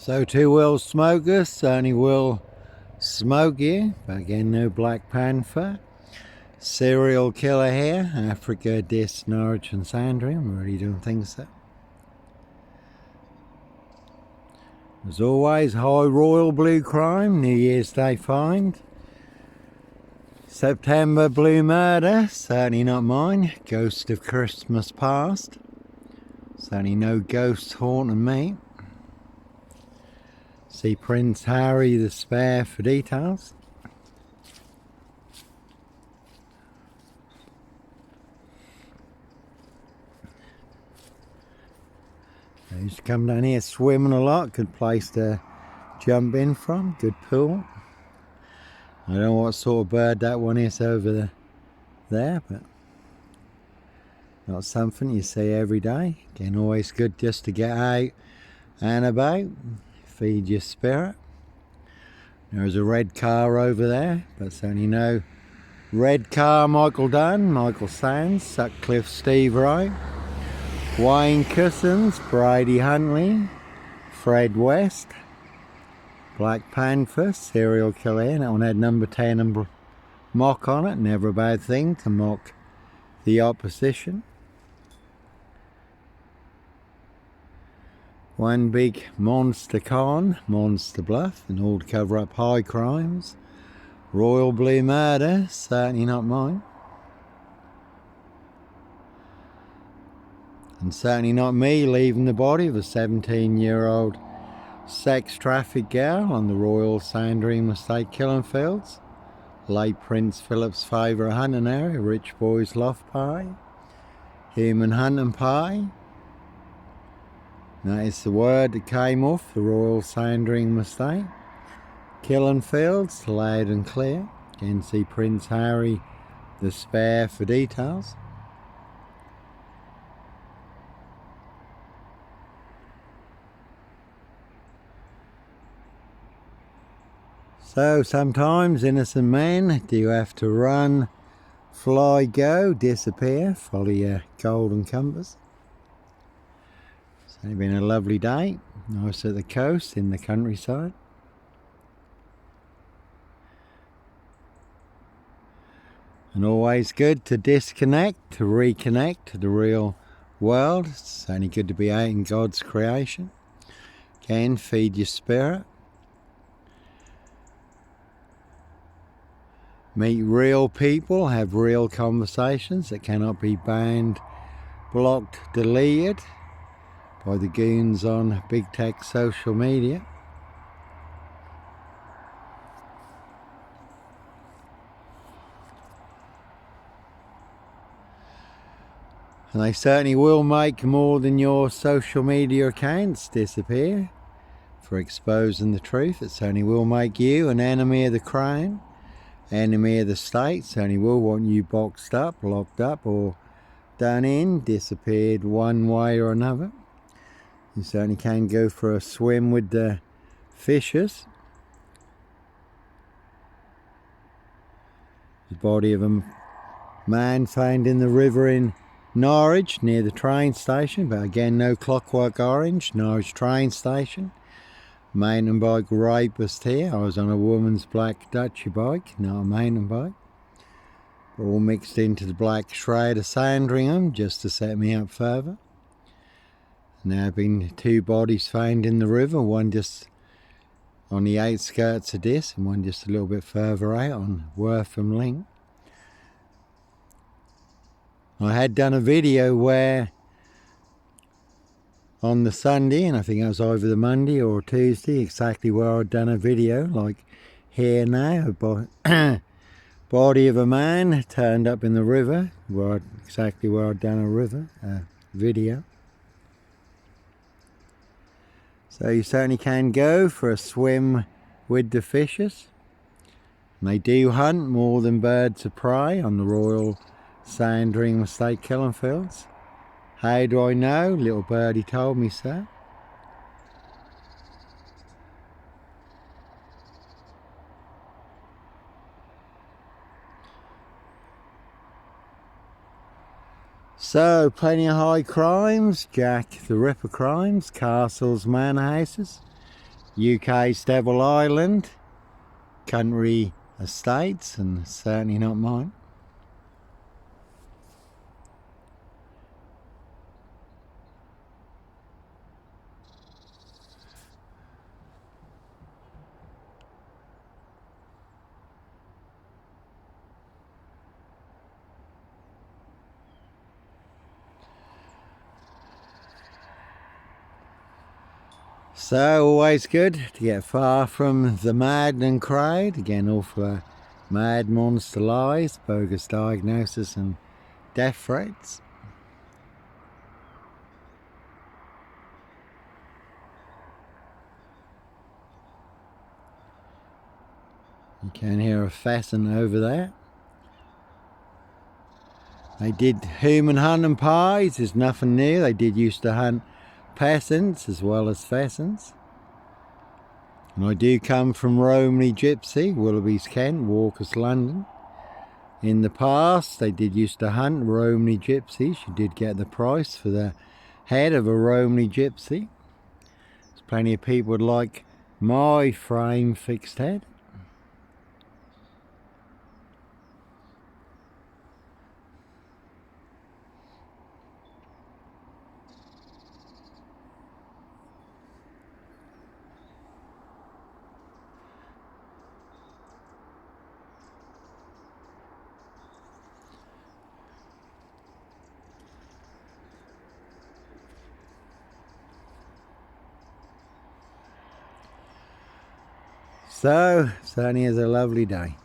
So two will smokers certainly will smoke you, but again no Black Panther. Serial killer here, Africa, Dis, Norwich and Sandringham. Really don't think so. As always, high royal blue crime, New Year's Day find. September blue murder, certainly not mine. Ghost of Christmas past. Certainly no ghosts haunting me. See Prince Harry the Spare for details. I used to come down here swimming a lot, good place to jump in from, good pool. I don't know what sort of bird that one is over there, but not something you see every day. Again, always good just to get out and about, feed your spirit. There's a red car over there, but certainly no red car Michael Dunn, Michael Sands, Sutcliffe Steve Wright, Wayne Cousins, Brady Huntley, Fred West, Black Panther, serial killer. That one had number 10 and mock on it. Never a bad thing to mock the opposition. One big monster con, Monster Bluff, and all to cover up high crimes. Royal blue murder, certainly not mine. And certainly not me leaving the body of a 17-year-old sex trafficked girl on the Royal Sandringham estate killing fields. Late Prince Philip's favourite hunting area, rich boys loft pie, human hunting pie. That is the word that came off the Royal Sandringham estate. Killing fields, loud and clear. Again, see Prince Harry the Spare for details. So sometimes innocent men do have to run, fly, go, disappear, follow your golden compass. It's only been a lovely day, nice at the coast in the countryside. And always good to disconnect, to reconnect to the real world. It's only good to be out in God's creation. Again, feed your spirit. Meet real people, have real conversations that cannot be banned, blocked, deleted by the goons on big tech social media. And they certainly will make more than your social media accounts disappear for exposing the truth. It certainly will make you an enemy of the crown. Enemy of the state, certainly will want you boxed up, locked up, or done in, disappeared one way or another. You certainly can go for a swim with the fishes. The body of a man found in the river in Norwich near the train station, but again no Clockwork Orange, Norwich train station. Mountain bike rapist here. I was on a woman's black Dutchy bike, not a mountain bike. All mixed into the black shroud of Sandringham just to set me up further. Now been two bodies found in the river, one just on the outskirts of this and one just a little bit further out on Wortham Link. I had done a video where on the Sunday, and I think it was either the Monday or Tuesday, exactly where I'd done a video, like here now, body of a man turned up in the river, exactly where I'd done a video. So you certainly can go for a swim with the fishes. And they do hunt more than birds of prey on the Royal Sandringham estate killing fields. How do I know? Little birdie told me so. So, plenty of high crimes, Jack the Ripper crimes, castles, manor houses. UK's Devil Island country estates, and certainly not mine. So always good to get far from the maddening crowd. Again, all for mad monster lies, bogus diagnosis and death threats. You can hear a pheasant over there. They did human hunting pies, there's nothing new. They did used to hunt peasants as well as pheasants. And I do come from Romney Gypsy, Willoughby's Kent, Walker's London. In the past they did used to hunt Romney Gypsies. You did get the price for the head of a Romney Gypsy. There's plenty of people would like my frame fixed head. So, certainly is a lovely day.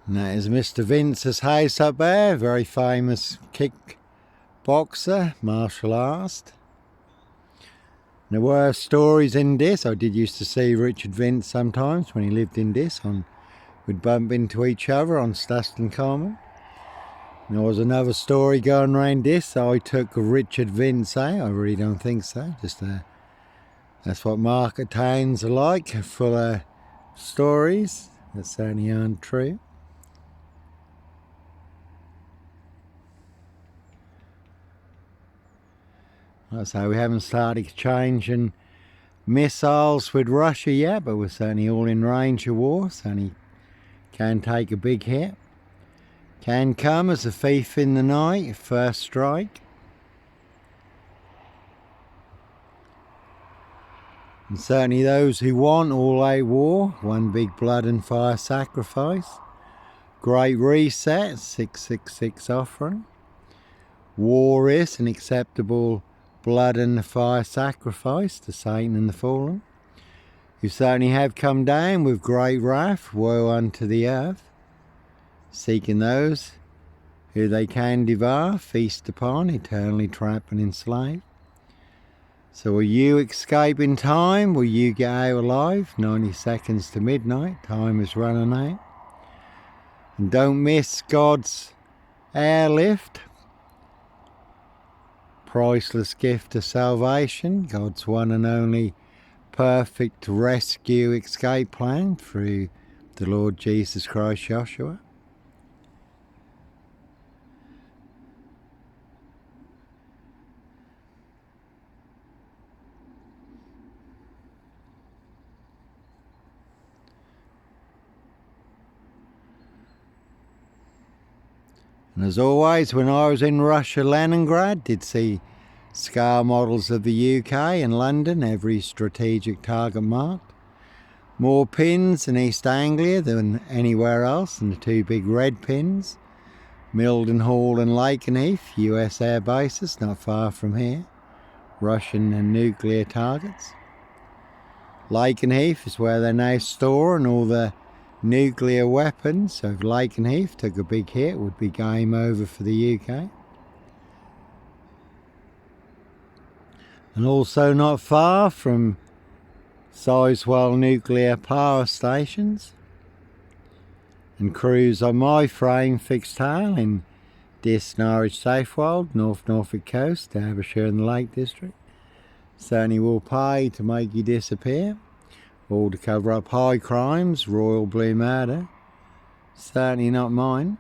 And that is Mr. Vince's house up there, very famous kickboxer, martial artist. There were stories in this. I did used to see Richard Vince sometimes when he lived in this. We'd bump into each other on Stuston Common. And there was another story going around this. I took Richard Vince out. I really don't think so. Just that's what market towns are like, full of stories that certainly aren't true. So we haven't started exchanging missiles with Russia yet, but we're certainly all in range of war. Certainly can take a big hit. Can come as a thief in the night, first strike. And certainly those who want all-out war, one big blood and fire sacrifice. Great reset, 666 offering. War is an acceptable blood and fire sacrifice to Satan and the fallen, who certainly have come down with great wrath, woe unto the earth, seeking those who they can devour, feast upon, eternally trap and enslave. So will you escape in time? Will you get out alive? 90 seconds to midnight, time is running out. And don't miss God's airlift, priceless gift of salvation, God's one and only perfect rescue escape plan through the Lord Jesus Christ Joshua. And as always, when I was in Russia, Leningrad, did see scar models of the UK and London, every strategic target marked. More pins in East Anglia than anywhere else, and the two big red pins, Mildenhall and Lakenheath, US air bases not far from here, Russian and nuclear targets. Lakenheath is where they now store and all the nuclear weapons. So if Lakenheath took a big hit, would be game over for the UK. And also not far from Sizewell nuclear power stations, and crews on my frame fixed tail in Diss, Norwich, Safewold, North Norfolk coast, Derbyshire and the Lake District. Certainly will pay to make you disappear, all to cover up high crimes, royal blue murder. Certainly not mine.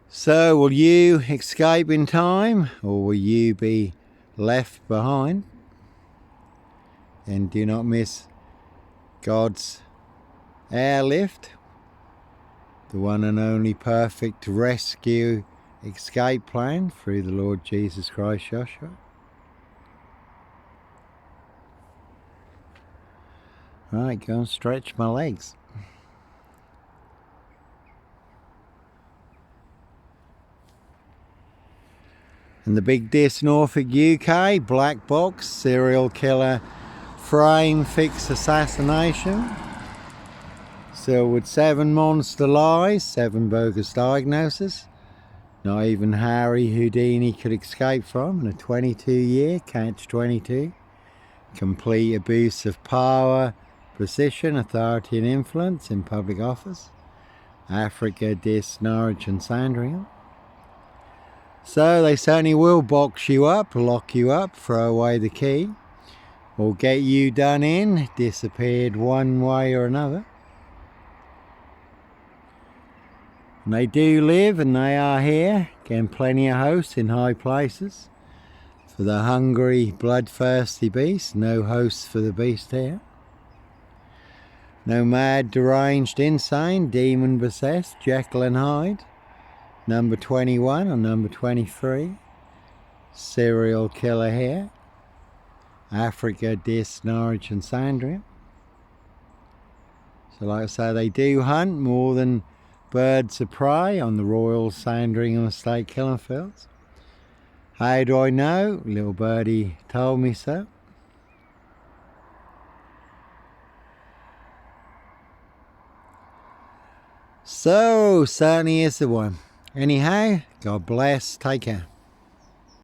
So will you escape in time, or will you be left behind? And do not miss God's airlift, the one and only perfect rescue escape plan through the Lord Jesus Christ, Joshua. Right, go and stretch my legs. And the big Diss, Norfolk, UK, black box, serial killer, frame fix assassination. Still with 7 monster lies, 7 bogus diagnoses. Not even Harry Houdini could escape from, and a 22-year catch-22. Complete abuse of power, position, authority and influence in public office. Africa, Diss, Norwich and Sandringham. So they certainly will box you up, lock you up, throw away the key, or get you done in, disappeared one way or another. And they do live, and they are here, getting plenty of hosts in high places. For the hungry, bloodthirsty beast, no hosts for the beast here. No mad, deranged, insane, demon-possessed, Jekyll and Hyde. Number 21 or number 23. Serial killer here. Africa, Diss, Norwich and Sandringham. So like I say, they do hunt more than birds of prey on the Royal Sandringham Estate killing fields. How do I know? Little birdie told me so. So, certainly is the one. Anyhow, God bless. Take care.